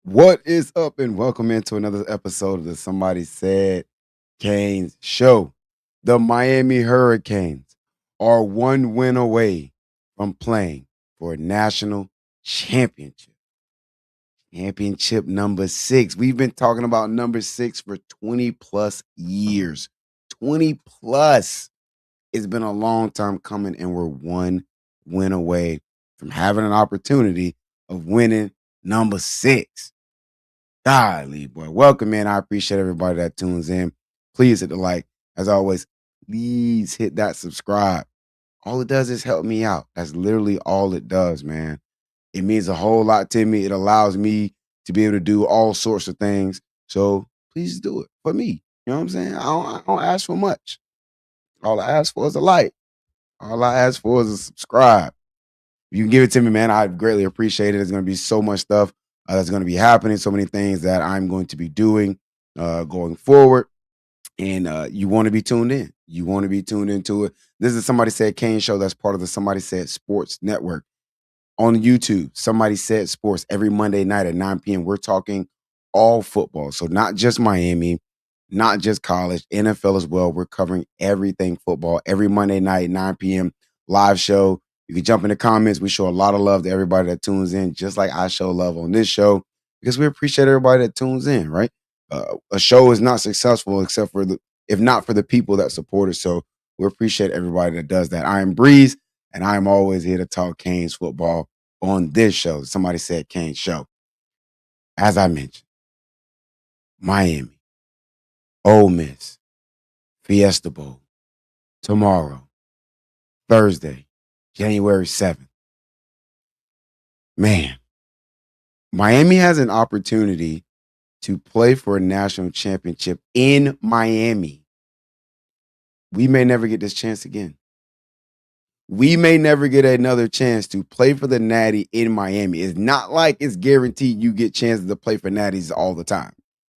What is up, and welcome into another episode of the Somebody Said Canes show. The Miami Hurricanes are one win away from playing for a national championship. Championship number six. We've been talking about number six for 20 plus years. 20 plus. It's been a long time coming, and we're one win away from having an opportunity of winning number six. Golly, boy. Welcome in. I appreciate everybody that tunes in. Please hit the like. As always, please hit that subscribe. All it does is help me out. That's literally all it does, man. It means a whole lot to me. It allows me to be able to do all sorts of things. So please do it for me. You know what I'm saying? I don't ask for much. All I ask for is a like. All I ask for is a subscribe. If you can give it to me, man, I greatly appreciate it. There's going to be so much stuff that's going to be happening, so many things that I'm going to be doing going forward. And you want to be tuned in. You want to be tuned into it. This is Somebody Said Kane show that's part of the Somebody Said Sports Network on YouTube. Somebody Said Sports every Monday night at 9 p.m. We're talking all football. So not just Miami, not just college, NFL as well. We're covering everything football every Monday night, 9 p.m. live show. You can jump in the comments. We show a lot of love to everybody that tunes in, just like I show love on this show, because we appreciate everybody that tunes in, right? A show is not successful except for if not for the people that support it. So we appreciate everybody that does that. I am Breeze, and I am always here to talk Canes football on this show. Somebody Said Canes show. As I mentioned, Miami, Ole Miss, Fiesta Bowl, tomorrow, Thursday, January 7th. Man, Miami has an opportunity to play for a national championship in Miami. We may never get this chance again. We may never get another chance to play for the Natty in Miami. It's not like it's guaranteed you get chances to play for Natties all the time.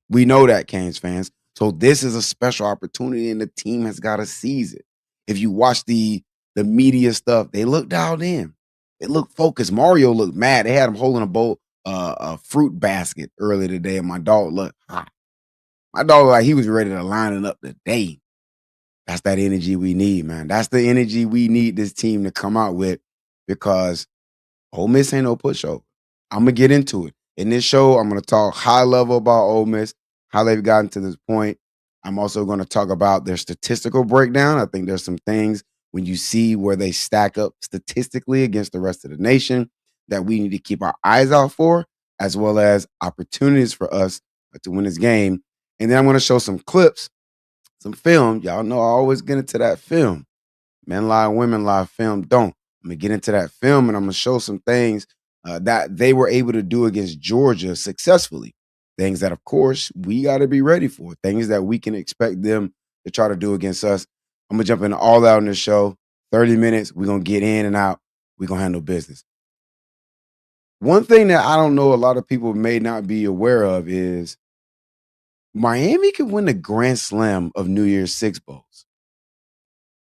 We know that, Canes fans. So this is a special opportunity, and the team has got to seize it. If you watch the media stuff, they look dialed in. They look focused. Mario looked mad. They had him holding a fruit basket earlier today, and my dog looked hot. My dog like he was ready to line it up today. That's that energy we need, man. That's the energy we need this team to come out with, because Ole Miss ain't no pushover. I'm gonna get into it. In this show, I'm gonna talk high level about Ole Miss, how they've gotten to this point. I'm also gonna talk about their statistical breakdown. I think there's some things when you see where they stack up statistically against the rest of the nation that we need to keep our eyes out for, as well as opportunities for us to win this game. And then I'm gonna show some clips, some film. Y'all know I always get into that film. Men lie, women lie, film don't. I'm gonna get into that film, and I'm gonna show some things that they were able to do against Georgia successfully. Things that, of course, we got to be ready for. Things that we can expect them to try to do against us. I'm gonna jump into all that on this show. 30 minutes. We're gonna get in and out. We're gonna handle business. One thing that I don't know a lot of people may not be aware of is Miami could win the Grand Slam of New Year's Six Bowls.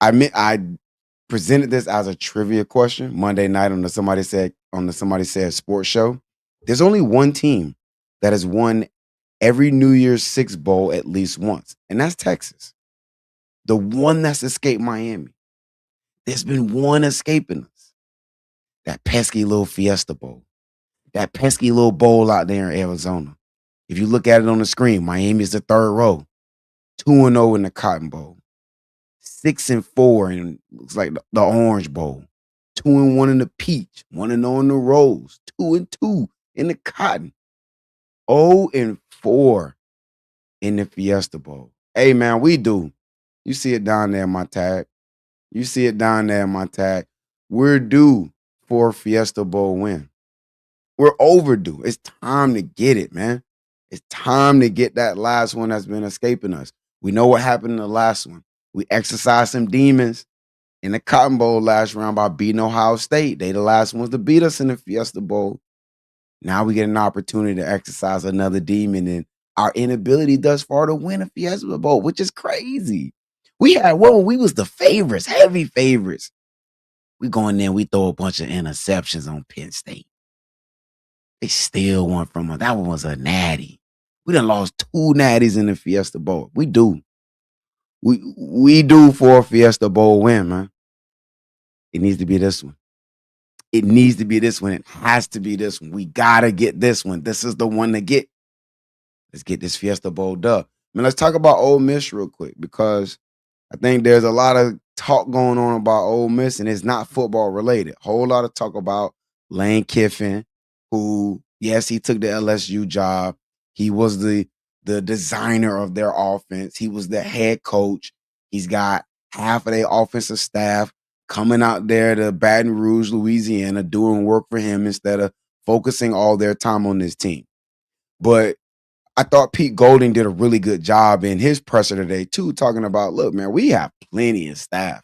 I presented this as a trivia question Monday night on the Somebody Said Sports show. There's only one team that has won every New Year's Six Bowl at least once, and that's Texas. The one that's escaped Miami. There's been one escaping us. That pesky little Fiesta Bowl. That pesky little bowl out there in Arizona. If you look at it on the screen, Miami's the third row. 2-0 in the Cotton Bowl. 6-4 in looks like the Orange Bowl. 2-1 in the Peach. 1-0 in the Rose. 2-2 in the Cotton. 0-4 in the Fiesta Bowl. Hey man, we do. You see it down there in my tag. You see it down there in my tag. We're due for a Fiesta Bowl win. We're overdue. It's time to get it, man. It's time to get that last one that's been escaping us. We know what happened in the last one. We exercised some demons in the Cotton Bowl last round by beating Ohio State. They the last ones to beat us in the Fiesta Bowl. Now we get an opportunity to exercise another demon in our inability thus far to win a Fiesta Bowl, which is crazy. We was the favorites, heavy favorites. We go in there, we throw a bunch of interceptions on Penn State. They still won from us. That one was a natty. We done lost 2 natties in the Fiesta Bowl. We do. We do for a Fiesta Bowl win, man. It needs to be this one. It needs to be this one. It has to be this one. We gotta get this one. This is the one to get. Let's get this Fiesta Bowl dub. I mean, let's talk about Ole Miss real quick because I think there's a lot of talk going on about Ole Miss, and it's not football related. Whole lot of talk about Lane Kiffin, who, yes, he took the LSU job. He was the designer of their offense. He was the head coach. He's got half of their offensive staff coming out there to Baton Rouge, Louisiana, doing work for him instead of focusing all their time on this team. But I thought Pete Golding did a really good job in his presser today, too, talking about, look, man, we have plenty of staff.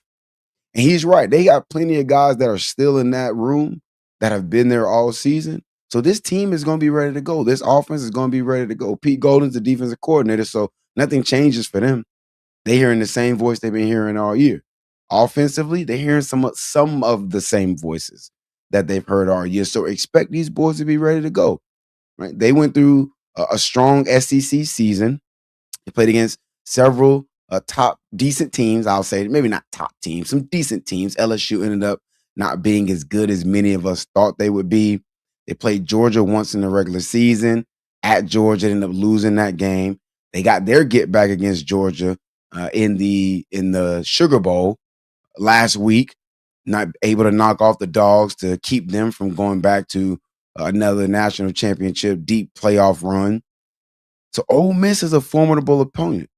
And he's right. They got plenty of guys that are still in that room that have been there all season. So this team is going to be ready to go. This offense is going to be ready to go. Pete Golding's the defensive coordinator, so nothing changes for them. They're hearing the same voice they've been hearing all year. Offensively, they're hearing some of the same voices that they've heard all year. So expect these boys to be ready to go. Right? They went through a strong SEC season. They played against several top decent teams. I'll say maybe not top teams, some decent teams. LSU ended up not being as good as many of us thought they would be. They played Georgia once in the regular season. At Georgia, ended up losing that game. They got their get back against Georgia in the Sugar Bowl last week. Not able to knock off the Dogs to keep them from going back to another national championship deep playoff run. So Ole Miss is a formidable opponent.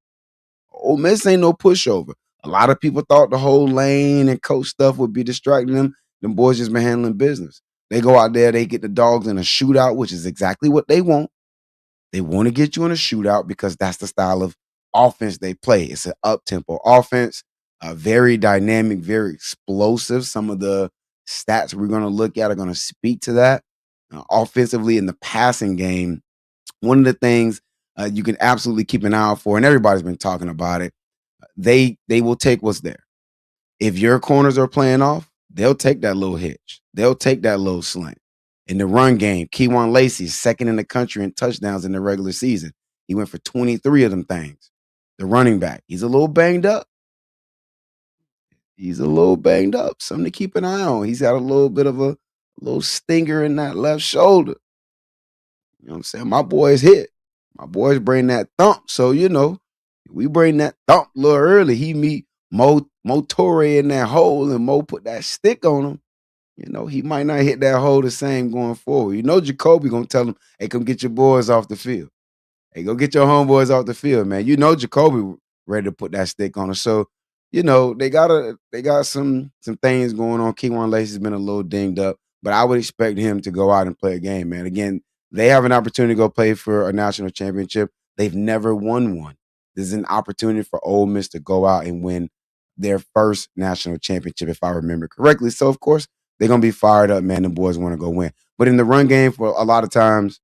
Ole Miss ain't no pushover. A lot of people thought the whole Lane and coach stuff would be distracting them. Them boys just been handling business. They go out there, they get the Dogs in a shootout, which is exactly what they want. They want to get you in a shootout because that's the style of offense they play. It's an up-tempo offense, very dynamic, very explosive. Some of the stats we're going to look at are going to speak to that. Offensively in the passing game, one of the things you can absolutely keep an eye out for, and everybody's been talking about it, they will take what's there. If your corners are playing off, they'll take that little hitch. They'll take that little slant. In the run game, Keywan Lacey is second in the country in touchdowns in the regular season. He went for 23 of them things. The running back, he's a little banged up. Something to keep an eye on. He's got a little bit of a little stinger in that left shoulder. You know what I'm saying? My boys hit. My boys bring that thump. So, we bring that thump a little early. He meet Mo Torre in that hole and Mo put that stick on him. He might not hit that hole the same going forward. Jacoby going to tell him, hey, come get your boys off the field. Hey, go get your homeboys off the field, man. Jacoby ready to put that stick on him. So, they got some things going on. Keywan Lacey's been a little dinged up, but I would expect him to go out and play a game, man. Again, they have an opportunity to go play for a national championship. They've never won one. This is an opportunity for Ole Miss to go out and win their first national championship, if I remember correctly. So, of course, they're going to be fired up, man. The boys want to go win. But in the run game, for a lot of times,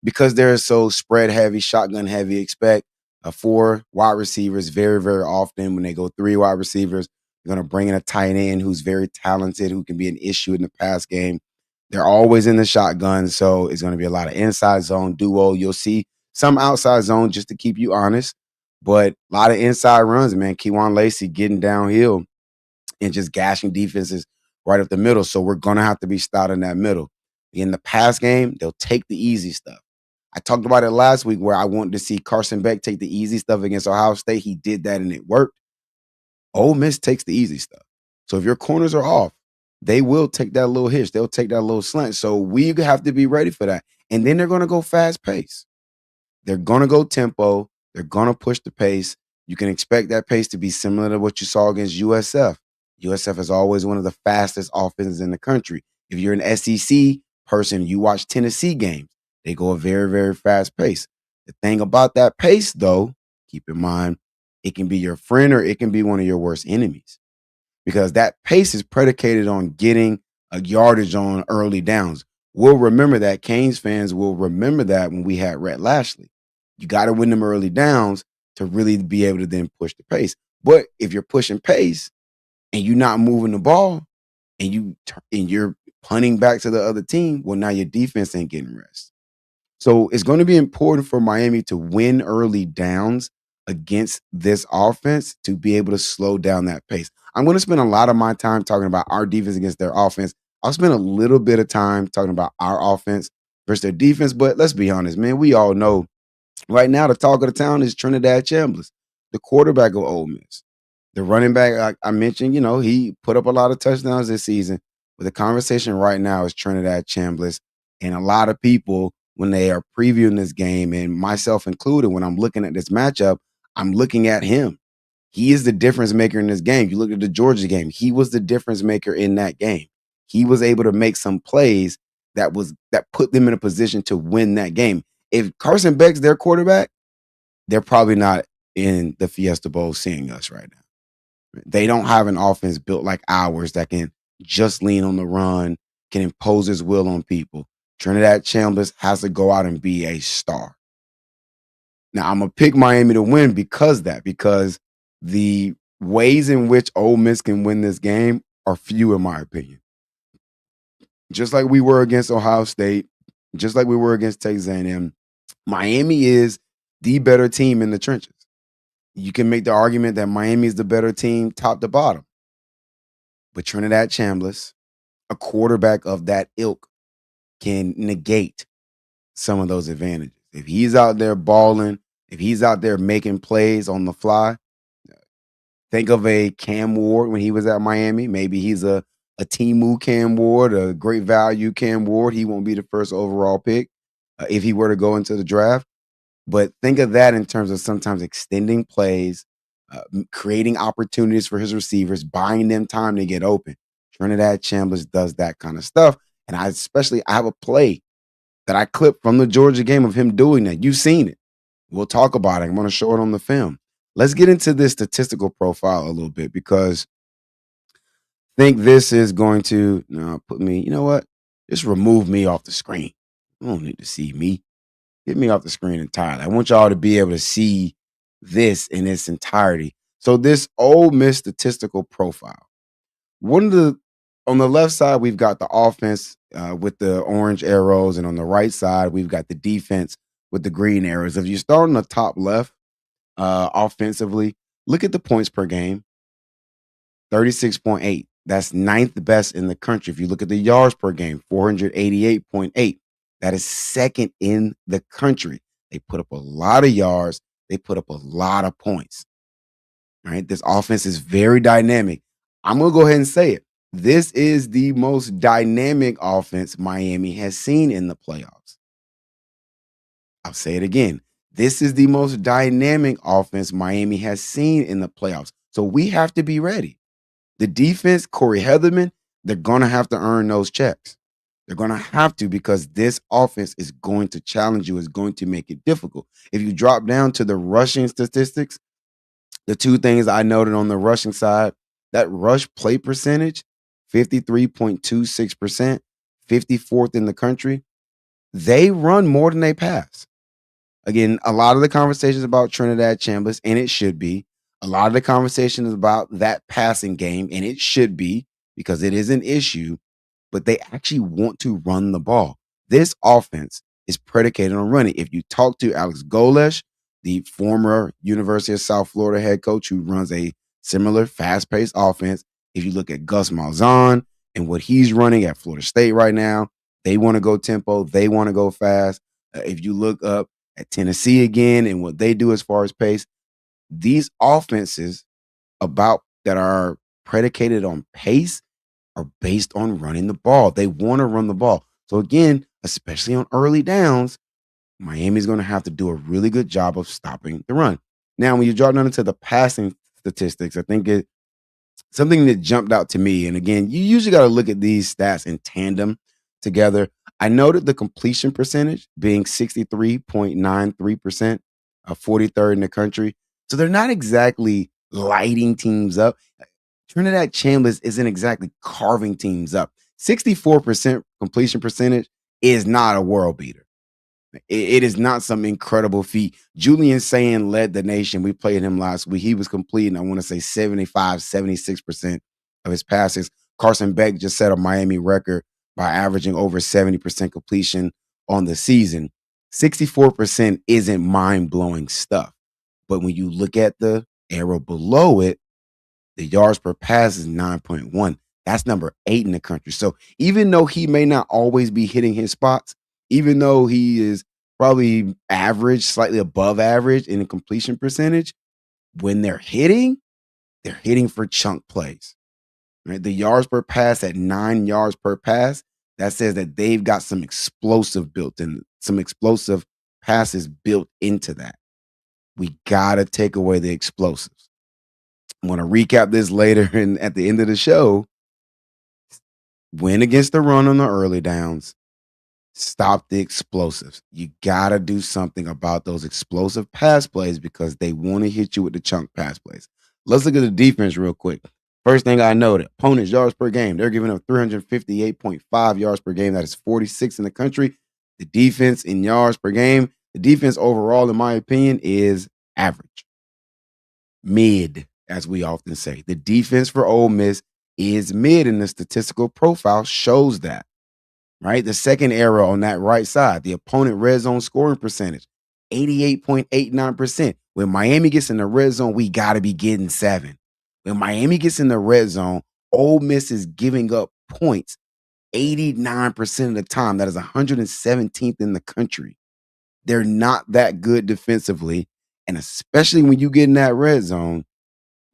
because they're so spread heavy, shotgun heavy, expect 4 wide receivers very, very often. When they go 3 wide receivers, they're going to bring in a tight end who's very talented, who can be an issue in the pass game. They're always in the shotgun, so it's going to be a lot of inside zone duo. You'll see some outside zone just to keep you honest, but a lot of inside runs, man. Keywan Lacey getting downhill and just gashing defenses right up the middle. So we're going to have to be stout in that middle. In the pass game, they'll take the easy stuff. I talked about it last week where I wanted to see Carson Beck take the easy stuff against Ohio State. He did that and it worked. Ole Miss takes the easy stuff. So if your corners are off, they will take that little hitch. They'll take that little slant. So we have to be ready for that. And then they're going to go fast pace. They're going to go tempo. They're going to push the pace. You can expect that pace to be similar to what you saw against USF. USF is always one of the fastest offenses in the country. If you're an SEC person, you watch Tennessee games. They go a very, very fast pace. The thing about that pace, though, keep in mind, it can be your friend or it can be one of your worst enemies. Because that pace is predicated on getting a yardage on early downs. We'll remember that. Canes fans will remember that when we had Rhett Lashley. You got to win them early downs to really be able to then push the pace. But if you're pushing pace and you're not moving the ball and you're punting back to the other team, well, now your defense ain't getting rest. So it's going to be important for Miami to win early downs against this offense to be able to slow down that pace. I'm going to spend a lot of my time talking about our defense against their offense. I'll spend a little bit of time talking about our offense versus their defense. But let's be honest, man, we all know right now the talk of the town is Trinidad Chambliss, the quarterback of Ole Miss. The running back, like I mentioned, he put up a lot of touchdowns this season. But the conversation right now is Trinidad Chambliss. And a lot of people, when they are previewing this game, and myself included, when I'm looking at this matchup, I'm looking at him. He is the difference maker in this game. You look at the Georgia game, he was the difference maker in that game. He was able to make some plays that put them in a position to win that game. If Carson Beck's their quarterback, they're probably not in the Fiesta Bowl seeing us right now. They don't have an offense built like ours that can just lean on the run, can impose his will on people. Trinidad Chambliss has to go out and be a star. Now, I'm going to pick Miami to win because the ways in which Ole Miss can win this game are few, in my opinion. Just like we were against Ohio State, just like we were against Texas A&M, Miami is the better team in the trenches. You can make the argument that Miami is the better team top to bottom. But Trinidad Chambliss, a quarterback of that ilk, can negate some of those advantages. If he's out there balling, if he's out there making plays on the fly, think of a Cam Ward when he was at Miami. Maybe he's a Timu Cam Ward, a great value Cam Ward. He won't be the first overall pick if he were to go into the draft. But think of that in terms of sometimes extending plays, creating opportunities for his receivers, buying them time to get open. Trinidad Chambliss does that kind of stuff. And I have a play that I clipped from the Georgia game of him doing that. You've seen it. We'll talk about it. I'm going to show it on the film. Let's get into this statistical profile a little bit because I think this is going to put me, you know what? Just remove me off the screen. I don't need to see me. Get me off the screen entirely. I want y'all to be able to see this in its entirety. So this Ole Miss statistical profile. On the left side, we've got the offense with the orange arrows, and on the right side, we've got the defense with the green arrows. If you start on the top left, offensively, look at the points per game, 36.8. That's ninth best in the country. If you look at the yards per game, 488.8. That is second in the country. They put up a lot of yards. They put up a lot of points. All right. This offense is very dynamic. I'm going to go ahead and say it. This is the most dynamic offense Miami has seen in the playoffs. I'll say it again. This is the most dynamic offense Miami has seen in the playoffs. So we have to be ready. The defense, Corey Heatherman, they're going to have to earn those checks. They're going to have to because this offense is going to challenge you, is going to make it difficult. If you drop down to the rushing statistics, the two things I noted on the rushing side, that rush play percentage, 53.26%, 54th in the country. They run more than they pass. Again, a lot of the conversations about Trinidad Chambliss, and it should be. A lot of the conversations about that passing game, and it should be because it is an issue, but they actually want to run the ball. This offense is predicated on running. If you talk to Alex Golesh, the former University of South Florida head coach who runs a similar fast-paced offense, if you look at Gus Malzahn and what he's running at Florida State right now, they want to go tempo. They want to go fast. If you look up at Tennessee again and what they do as far as pace, these offenses that are predicated on pace are based on running the ball. They want to run the ball. So again, especially on early downs, Miami's going to have to do a really good job of stopping the run. Now, when you drop down into the passing statistics, I think something that jumped out to me, and again, you usually got to look at these stats in tandem together. I noted the completion percentage being 63.93%, 43rd in the country. So they're not exactly lighting teams up. Trinidad Chambliss isn't exactly carving teams up. 64% completion percentage is not a world beater. It is not some incredible feat. Julian Sand led the nation. We played him last week. He was completing, I want to say 75, 76% of his passes. Carson Beck just set a Miami record by averaging over 70% completion on the season. 64% isn't mind-blowing stuff. But when you look at the arrow below it, the yards per pass is 9.1. That's number 8 in the country. So even though he may not always be hitting his spots, even though he is probably average, slightly above average in the completion percentage, when they're hitting for chunk plays. Right? The yards per pass at 9 yards per pass, that says that they've got some explosive built in, some explosive passes built into that. We gotta take away the explosives. I'm gonna recap this later and at the end of the show. Win against the run on the early downs. Stop the explosives. You gotta do something about those explosive pass plays because they want to hit you with the chunk pass plays. Let's look at the defense real quick. First thing I noted, opponents' yards per game. They're giving up 358.5 yards per game. That is 46 in the country. The defense in yards per game, the defense overall, in my opinion, is average. Mid, as we often say. The defense for Ole Miss is mid, and the statistical profile shows that. Right? The second arrow on that right side, the opponent red zone scoring percentage, 88.89%. When Miami gets in the red zone, we got to be getting 7. When Miami gets in the red zone, Ole Miss is giving up points 89% of the time. That is 117th in the country. They're not that good defensively. And especially when you get in that red zone,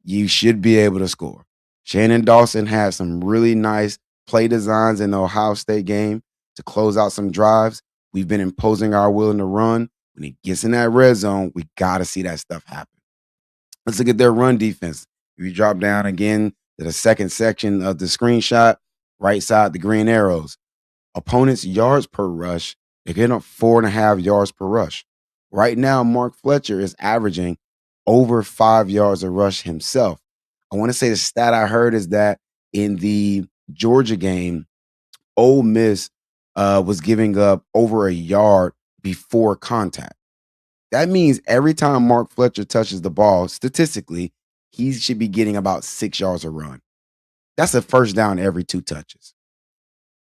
you should be able to score. Shannon Dawson had some really nice play designs in the Ohio State game to close out some drives. We've been imposing our will in the run. When it gets in that red zone, we got to see that stuff happen. Let's look at their run defense. If you drop down again to the second section of the screenshot, right side, the green arrows. Opponents' yards per rush, they're getting up 4.5 yards per rush. Right now, Mark Fletcher is averaging over 5 yards a rush himself. I want to say the stat I heard is that in the Georgia game, Ole Miss was giving up over a yard before contact. That means every time Mark Fletcher touches the ball, statistically, he should be getting about 6 yards a run. That's a first down every 2 touches.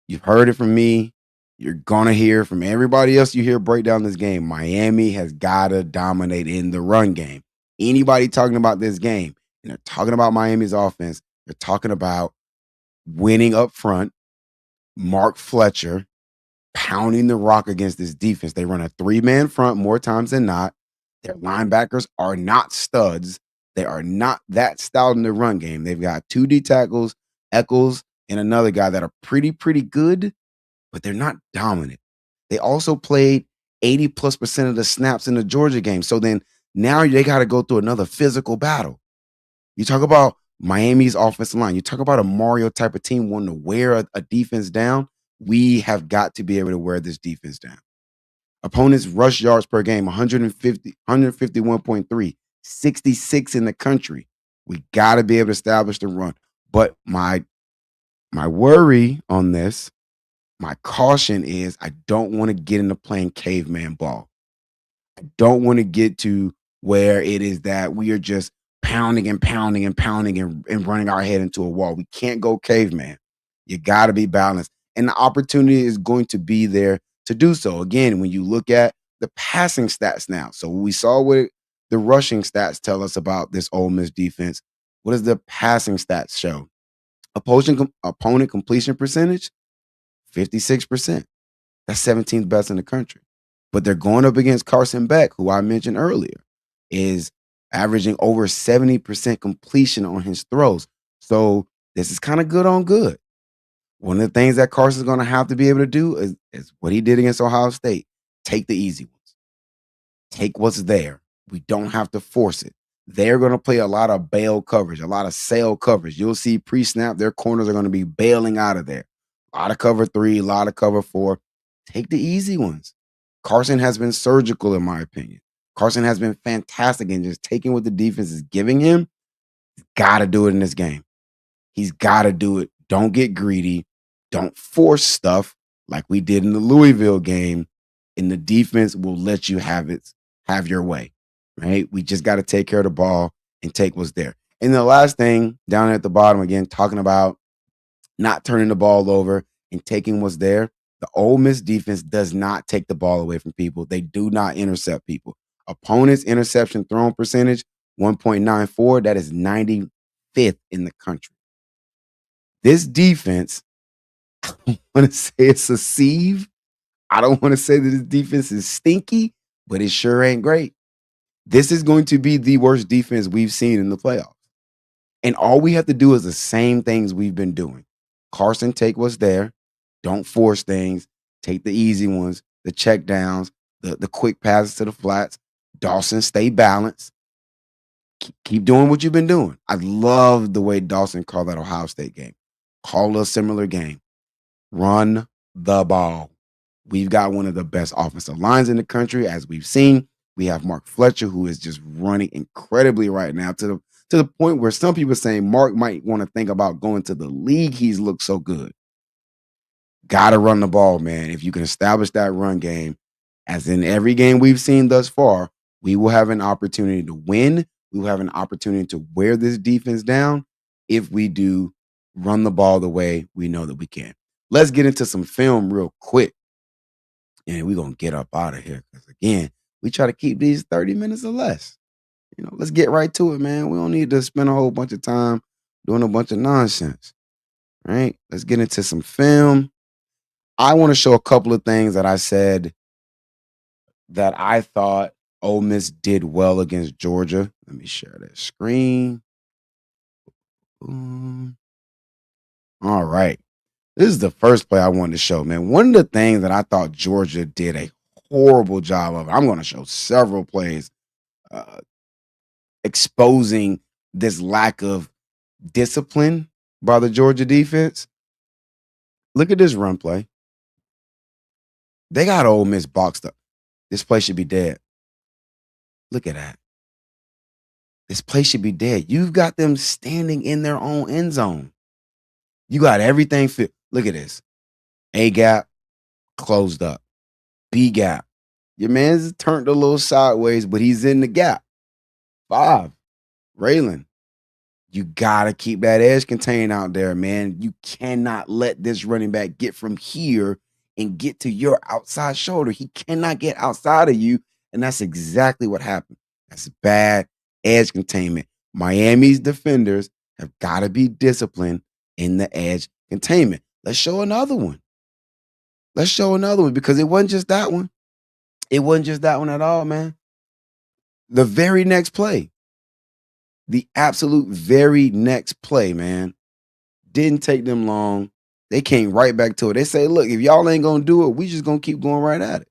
You've heard it from me. You're going to hear from everybody else you hear break down this game. Miami has got to dominate in the run game. Anybody talking about this game, and they're talking about Miami's offense, they're talking about winning up front, Mark Fletcher pounding the rock against this defense. They run a 3-man front more times than not. Their linebackers are not studs. They are not that stout in the run game. They've got 2 D tackles, Eccles, and another guy that are pretty good, but they're not dominant. They also played 80+% of the snaps in the Georgia game. So then now they got to go through another physical battle. You talk about Miami's offensive line. You talk about a Mario type of team wanting to wear a defense down. We have got to be able to wear this defense down. Opponents' rush yards per game, 151.3, 66 in the country. We got to be able to establish the run. But my worry on this, my caution is I don't want to get into playing caveman ball. I don't want to get to where it is that we are just pounding and running our head into a wall. We can't go caveman. You got to be balanced. And the opportunity is going to be there to do so. Again, when you look at the passing stats now. So we saw what the rushing stats tell us about this Ole Miss defense. What does the passing stats show? Opponent completion percentage, 56%. That's 17th best in the country. But they're going up against Carson Beck, who I mentioned earlier, is averaging over 70% completion on his throws. So this is kind of good on good. One of the things that Carson's going to have to be able to do is what he did against Ohio State. Take the easy ones. Take what's there. We don't have to force it. They're going to play a lot of bail coverage, a lot of sail coverage. You'll see pre-snap, their corners are going to be bailing out of there. A lot of cover 3, a lot of cover 4. Take the easy ones. Carson has been surgical, in my opinion. Carson has been fantastic in just taking what the defense is giving him. He's got to do it in this game. He's got to do it. Don't get greedy. Don't force stuff like we did in the Louisville game, and the defense will let you have your way, right? We just got to take care of the ball and take what's there. And the last thing down at the bottom, again, talking about not turning the ball over and taking what's there, the Ole Miss defense does not take the ball away from people. They do not intercept people. Opponents' interception thrown percentage, 1.94. That is 95th in the country. This defense, I don't want to say it's a sieve. I don't want to say that this defense is stinky, but it sure ain't great. This is going to be the worst defense we've seen in the playoffs. And all we have to do is the same things we've been doing. Carson, take what's there. Don't force things. Take the easy ones, the check downs, the quick passes to the flats. Dawson, stay balanced. Keep doing what you've been doing. I love the way Dawson called that Ohio State game. Call a similar game. Run the ball. We've got one of the best offensive lines in the country, as we've seen. We have Mark Fletcher, who is just running incredibly right now to the point where some people are saying Mark might want to think about going to the league. He's looked so good. Got to run the ball, man. If you can establish that run game, as in every game we've seen thus far, we will have an opportunity to win. We will have an opportunity to wear this defense down if we do run the ball the way we know that we can. Let's get into some film real quick. And we're going to get up out of here because, again, we try to keep these 30 minutes or less. Let's get right to it, man. We don't need to spend a whole bunch of time doing a bunch of nonsense. Right? Let's get into some film. I want to show a couple of things that I said that I thought Ole Miss did well against Georgia. Let me share that screen. All right. This is the first play I wanted to show, man. One of the things that I thought Georgia did a horrible job of, I'm going to show several plays exposing this lack of discipline by the Georgia defense. Look at this run play. They got Ole Miss boxed up. This play should be dead. Look at that. This play should be dead. You've got them standing in their own end zone. You got everything fit. Look at this. A gap, closed up. B gap. Your man's turned a little sideways, but he's in the gap. 5. Raylan. You got to keep that edge contained out there, man. You cannot let this running back get from here and get to your outside shoulder. He cannot get outside of you, and that's exactly what happened. That's bad edge containment. Miami's defenders have got to be disciplined in the edge containment. Let's show another one. Let's show another one because it wasn't just that one. It wasn't just that one at all, man. The very next play. The absolute very next play, man. Didn't take them long. They came right back to it. They say, look, if y'all ain't going to do it, we just going to keep going right at it.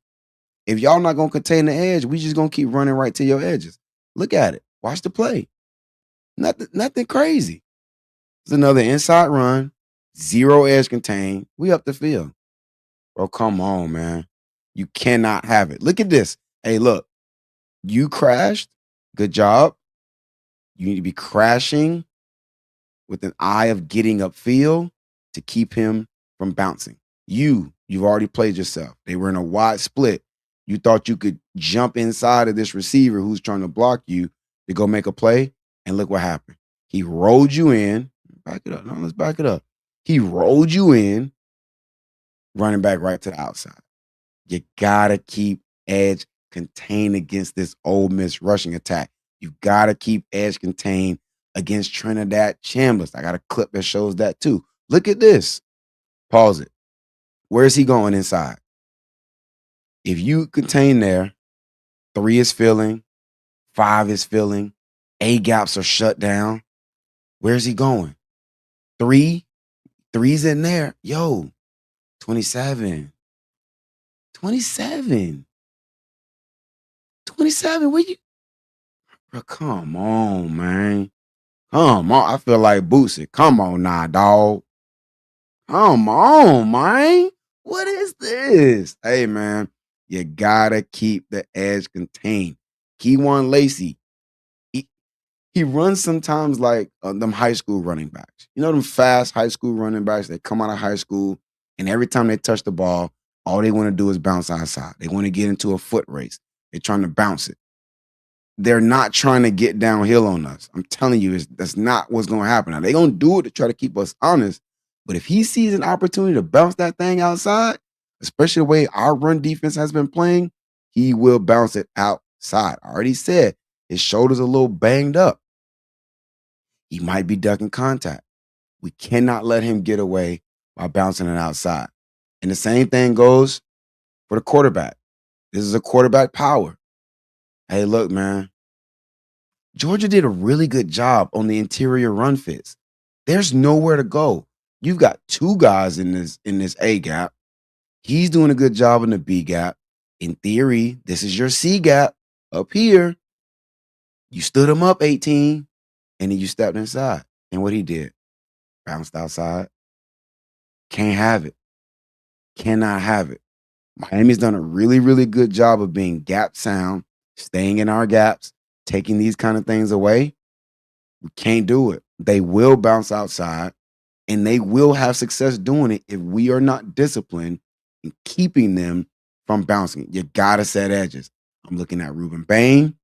If y'all not going to contain the edge, we just going to keep running right to your edges. Look at it. Watch the play. Nothing crazy. It's another inside run. 0 edge contained. We up the field. Bro, come on, man. You cannot have it. Look at this. Hey, look. You crashed. Good job. You need to be crashing with an eye of getting upfield to keep him from bouncing. You've already played yourself. They were in a wide split. You thought you could jump inside of this receiver who's trying to block you to go make a play, and look what happened. He rolled you in. Back it up. No, let's back it up. He rolled you in, running back right to the outside. You got to keep edge contained against this Ole Miss rushing attack. You got to keep edge contained against Trinidad Chambers. I got a clip that shows that too. Look at this. Pause it. Where is he going inside? If you contain there, 3 is filling, 5 is filling, A gaps are shut down. Where's he going? 3's in there. Yo, 27. 27. 27. Where you? Bro, come on, man. Come on. I feel like Boosie. Come on now, dog. Come on, man. What is this? Hey, man, you gotta keep the edge contained. Keywan Lacey, he runs sometimes like them high school running backs. You know them fast high school running backs that come out of high school, and every time they touch the ball, all they want to do is bounce outside. They want to get into a foot race. They're trying to bounce it. They're not trying to get downhill on us. I'm telling you, that's not what's going to happen. Now, they're going to do it to try to keep us honest, But if he sees an opportunity to bounce that thing outside, especially the way our run defense has been playing, he will bounce it outside. I already said his shoulder's a little banged up. He might be ducking contact. We cannot let him get away by bouncing it outside. And the same thing goes for the quarterback. This is a quarterback power. Hey, look, man. Georgia did a really good job on the interior run fits. There's nowhere to go. You've got two guys in this A gap. He's doing a good job in the B gap. In theory, this is your C gap up here. You stood him up 18, and then you stepped inside. And what he did, bounced outside. Can't have it. Cannot have it. Miami's done a really, really good job of being gap sound, staying in our gaps, taking these kind of things away. We can't do it. They will bounce outside, and they will have success doing it if we are not disciplined in keeping them from bouncing. You got to set edges. I'm looking at Ruben Bain.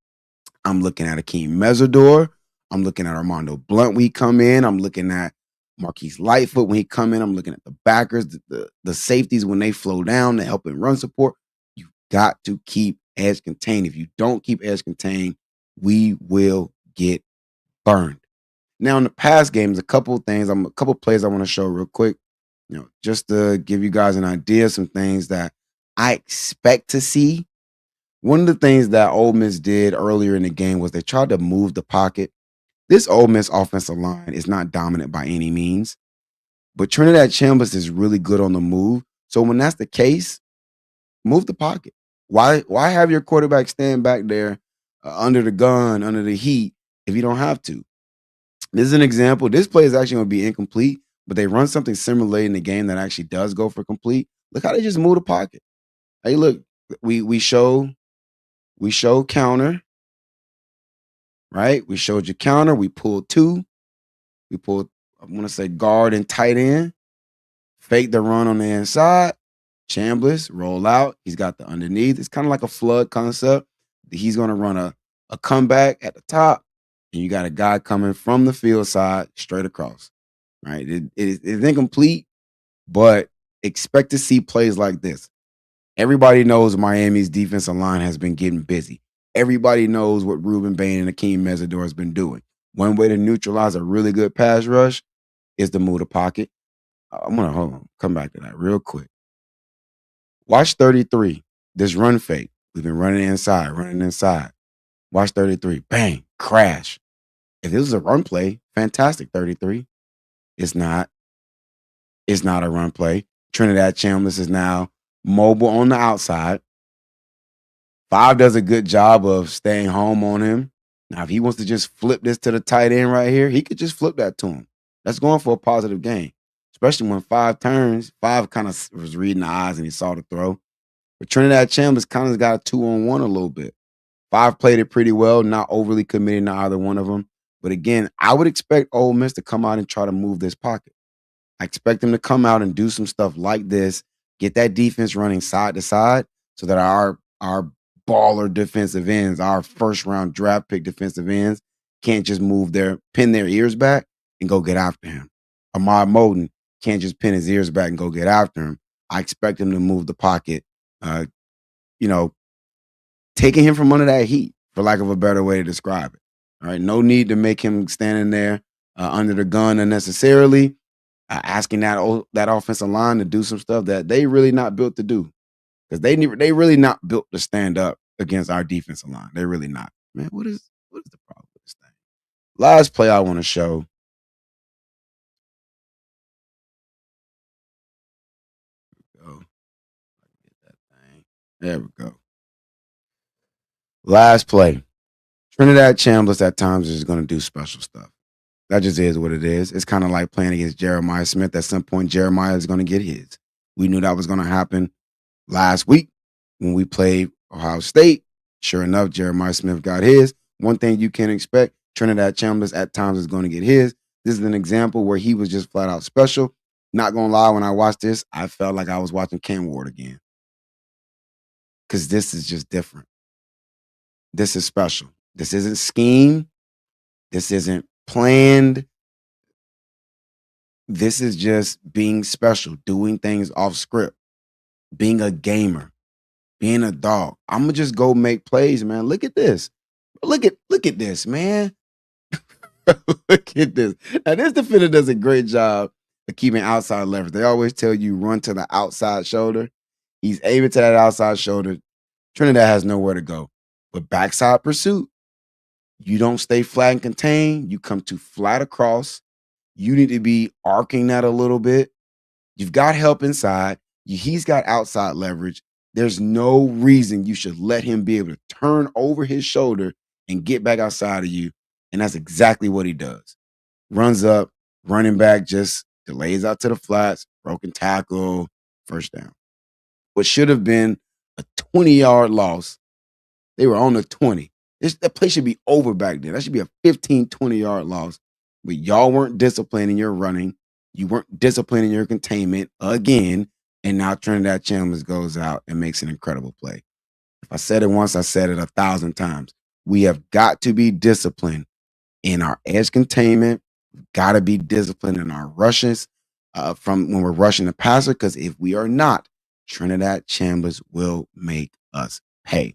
I'm looking at Akeem Mesidor. I'm looking at Armando Blunt when he come in. I'm looking at Marquise Lightfoot when he come in. I'm looking at the backers, the safeties when they flow down to help in run support. You got to keep edge contained. If you don't keep edge contained, we will get burned. Now, in the past games, a couple plays I want to show real quick, just to give you guys an idea of some things that I expect to see. One of the things that Ole Miss did earlier in the game was they tried to move the pocket. This Ole Miss offensive line is not dominant by any means, but Trinidad Chambers is really good on the move. So when that's the case, move the pocket. Why have your quarterback stand back there under the gun, under the heat, if you don't have to? This is an example. This play is actually going to be incomplete, but they run something similar in the game that actually does go for complete. Look how they just move the pocket. Hey, look, we show counter, right? We showed you counter. We pulled two. We pulled, I want to say guard and tight end. Fake the run on the inside. Chambliss, roll out. He's got the underneath. It's kind of like a flood concept. He's going to run a comeback at the top, and you got a guy coming from the field side straight across, right? It's incomplete, but expect to see plays like this. Everybody knows Miami's defensive line has been getting busy. Everybody knows what Ruben Bain and Akeem Mesidor has been doing. One way to neutralize a really good pass rush is to move the pocket. I'm going to come back to that real quick. Watch 33, this run fake. We've been running inside. Watch 33, bang, crash. If this was a run play, fantastic, 33. It's not. It's not a run play. Trinidad Chambers is now mobile on the outside. 5 does a good job of staying home on him. Now, if he wants to just flip this to the tight end right here, he could just flip that to him. That's going for a positive gain, especially when 5 turns. 5 kind of was reading the eyes and he saw the throw. But Trinidad Chambers kind of got a 2-on-1 a little bit. 5 played it pretty well, not overly committing to either one of them. But again, I would expect Ole Miss to come out and try to move this pocket. I expect them to come out and do some stuff like this, get that defense running side to side so that our baller defensive ends, our first-round draft pick defensive ends, can't just pin their ears back and go get after him. Ahmad Moden can't just pin his ears back and go get after him. I expect him to move the pocket, taking him from under that heat, for lack of a better way to describe it. All right, no need to make him standing there under the gun unnecessarily, asking that offensive line to do some stuff that they really not built to do, because they really not built to stand up against our defensive line. They're really not. Man, what is the problem with this thing? Last play I want to show. Go. Get that thing. There we go. Last play. Trinidad Chambers at times is going to do special stuff. That just is what it is. It's kind of like playing against Jeremiah Smith. At some point, Jeremiah is going to get his. We knew that was going to happen last week when we played Ohio State. Sure enough, Jeremiah Smith got his. One thing you can expect, Trinidad Chambers at times is going to get his. This is an example where he was just flat out special. Not going to lie, when I watched this, I felt like I was watching Cam Ward again, because this is just different. This is special. This isn't scheme. This isn't planned. This is just being special, doing things off script, being a gamer, being a dog. I'm gonna just go make plays, man. Look at this. Look at this, man. Look at this. Now, this defender does a great job of keeping outside leverage. They always tell you run to the outside shoulder. He's aiming to that outside shoulder. Trinidad has nowhere to go. But backside pursuit, you don't stay flat and contained. You come too flat across. You need to be arcing that a little bit. You've got help inside. He's got outside leverage. There's no reason you should let him be able to turn over his shoulder and get back outside of you. And that's exactly what he does. Runs up, running back just delays out to the flats, broken tackle, first down. What should have been a 20-yard loss, they were on the 20. That play should be over back then. That should be a 15, 20-yard loss. But y'all weren't disciplined in your running. You weren't disciplined in your containment again. And now Trinidad Chalmers goes out and makes an incredible play. If I said it once, I said it 1,000 times. We have got to be disciplined in our edge containment. We've got to be disciplined in our rushes from when we're rushing the passer, because if we are not, Trinidad Chalmers will make us pay.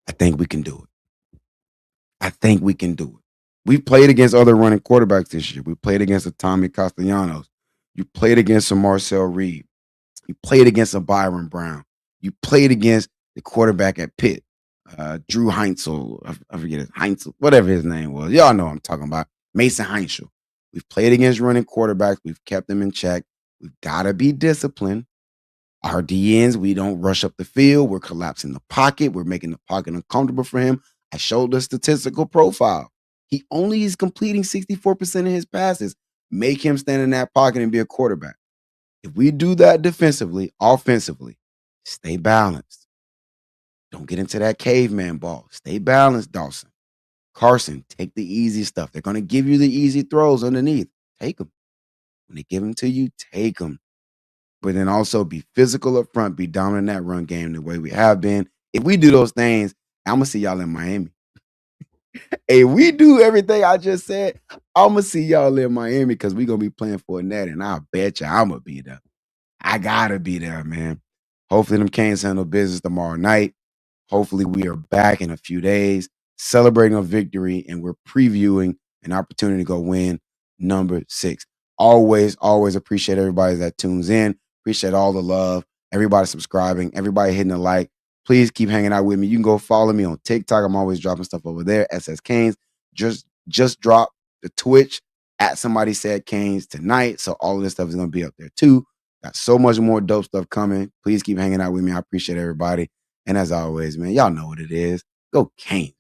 I think we can do it. I think we can do it. We've played against other running quarterbacks this year. We played against a Tommy Castellanos. You played against a Marcel Reed. You played against a Byron Brown. You played against the quarterback at Pitt, Drew Heinzel. I forget his Heinzel, whatever his name was. Y'all know what I'm talking about. Mason Heinzel. We've played against running quarterbacks. We've kept them in check. We've got to be disciplined. Our DNs, we don't rush up the field. We're collapsing the pocket. We're making the pocket uncomfortable for him. I showed the statistical profile. He only is completing 64% of his passes. Make him stand in that pocket and be a quarterback. If we do that defensively, offensively, stay balanced. Don't get into that caveman ball. Stay balanced, Dawson. Carson, take the easy stuff. They're going to give you the easy throws underneath. Take them. When they give them to you, take them. But then also be physical up front, be dominant in that run game the way we have been. If we do those things, I'm going to see y'all in Miami. If we do everything I just said, I'm going to see y'all in Miami, because we're going to be playing for a net, and I bet you I'm going to be there. I got to be there, man. Hopefully them Canes handle business tomorrow night. Hopefully we are back in a few days celebrating a victory, and we're previewing an opportunity to go win number 6. Always appreciate everybody that tunes in. Appreciate all the love. Everybody subscribing. Everybody hitting the like. Please keep hanging out with me. You can go follow me on TikTok. I'm always dropping stuff over there. SS Canes. Just dropped the Twitch at Somebody Said Canes tonight. So all of this stuff is going to be up there too. Got so much more dope stuff coming. Please keep hanging out with me. I appreciate everybody. And as always, man, y'all know what it is. Go Canes.